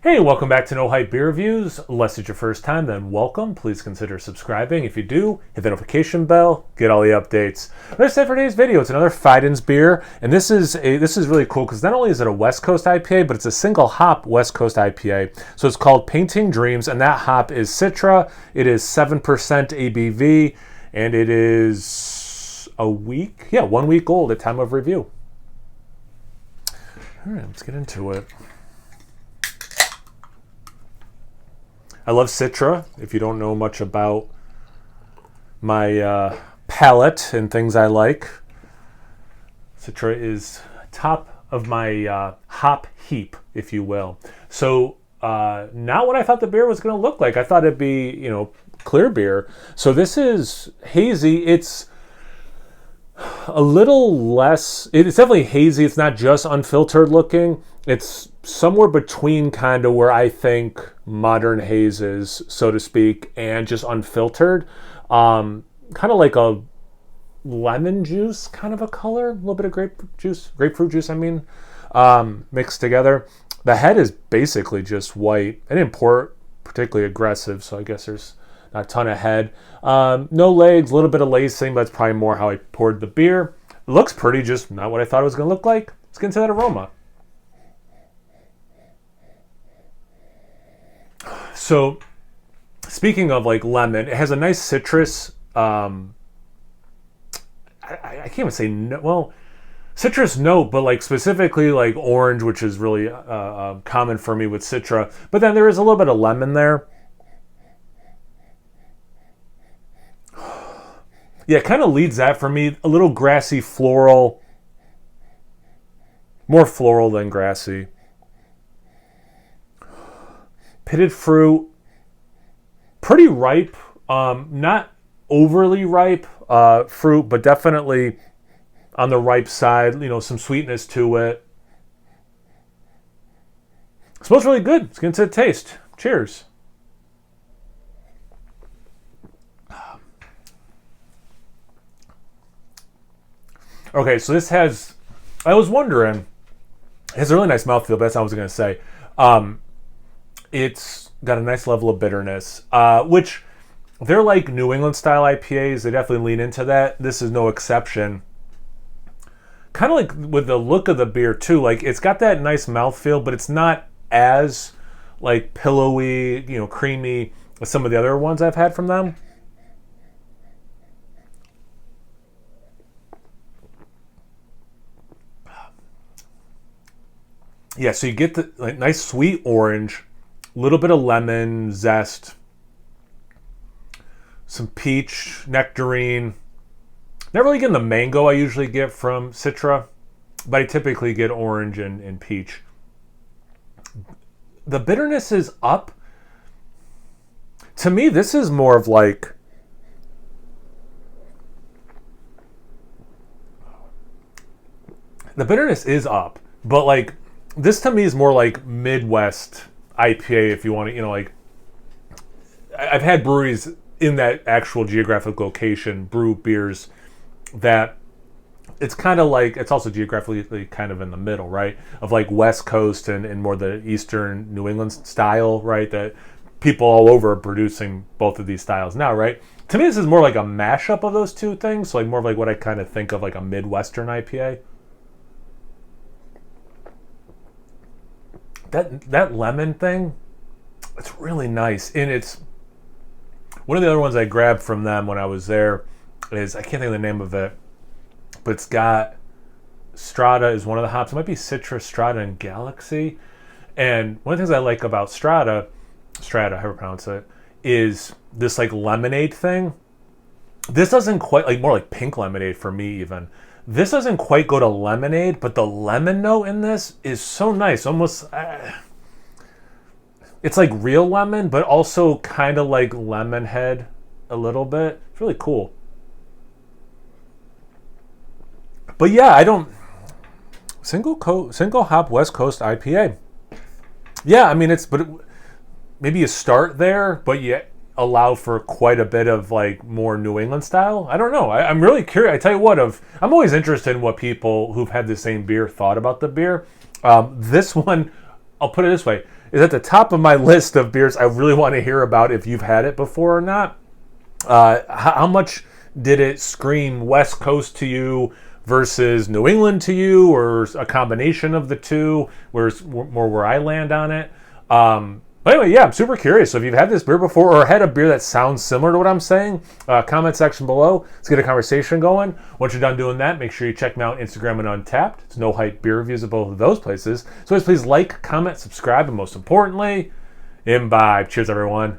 Hey, welcome back to No Hype Beer Reviews. Unless it's your first time, then welcome. Please consider subscribing. If you do, hit the notification bell, get all the updates. That's it for today's video. It's another Fidens beer, and this is really cool because not only is it a West Coast IPA, but it's a single hop West Coast IPA. So it's called Painting Dreams, and that hop is Citra. It is 7% ABV, and it is 1 week old at time of review. All right, let's get into it. I love Citra. If you don't know much about my palate and things I like, Citra is top of my hop heap, if you will. So not what I thought the beer was going to look like. I thought it'd be, clear beer. So this is hazy. It's a little less, it's definitely hazy. It's not just unfiltered looking. It's somewhere between kind of where I think modern haze is, so to speak, and just unfiltered. Kind of like a lemon juice kind of a color, a little bit of grapefruit juice, mixed together. The head is basically just white. I didn't pour it particularly aggressive, so I guess there's not a ton of head. No legs, a little bit of lacing, but that's probably more how I poured the beer. It looks pretty, just not what I thought it was going to look like. Let's get into that aroma. So, speaking of like lemon, it has a nice citrus. I can't even say citrus note, but like specifically like orange, which is really common for me with Citra. But then there is a little bit of lemon there. Yeah, it kind of leads that for me. A little grassy, floral, more floral than grassy. Pitted fruit, pretty ripe, not overly ripe fruit, but definitely on the ripe side, some sweetness to it. It smells really good. Let's get into the taste. Cheers. Okay, so this has, I was wondering, it has a really nice mouthfeel, but that's not what I was going to say. It's got a nice level of bitterness, which they're like New England style IPAs. They definitely lean into that. This is no exception. Kind of like with the look of the beer too. Like it's got that nice mouthfeel, but it's not as like pillowy, creamy as some of the other ones I've had from them. Yeah, so you get the like nice sweet orange, a little bit of lemon zest, some peach, nectarine. Not really getting the mango I usually get from Citra, but I typically get orange and peach. The bitterness is up. To me, this is more of like the bitterness is up, but like this to me is more like Midwest IPA, if you want to, like I've had breweries in that actual geographic location brew beers that it's kind of like, it's also geographically kind of in the middle, right? Of like West Coast and more the Eastern New England style, right? That people all over are producing both of these styles now, right? To me, this is more like a mashup of those two things. So like more of like what I kind of think of like a Midwestern IPA. That lemon thing, it's really nice. And it's one of the other ones I grabbed from them when I was there is, I can't think of the name of it, but it's got Strata is one of the hops. It might be Citra, Strata, and Galaxy. And one of the things I like about Strata, however you pronounce it, is this like lemonade thing. This doesn't quite, like more like pink lemonade for me even. This doesn't quite go to lemonade, but the lemon note in this is so nice. Almost, it's like real lemon, but also kind of like lemon head a little bit. It's really cool. But yeah, single hop West Coast IPA. Yeah, maybe you start there, but you allow for quite a bit of like more New England style. I don't know. I'm really curious. I tell you what, I'm always interested in what people who've had the same beer thought about the beer. This one, I'll put it this way. is at the top of my list of beers I really want to hear about if you've had it before or not. How much did it scream West Coast to you versus New England to you, or a combination of the two? Where's more where I land on it? But anyway, yeah, I'm super curious. So if you've had this beer before or had a beer that sounds similar to what I'm saying, comment section below. Let's get a conversation going. Once you're done doing that, make sure you check me out on Instagram and Untapped. It's No Hype Beer Reviews at both of those places. So please like, comment, subscribe, and most importantly, imbibe. Cheers, everyone.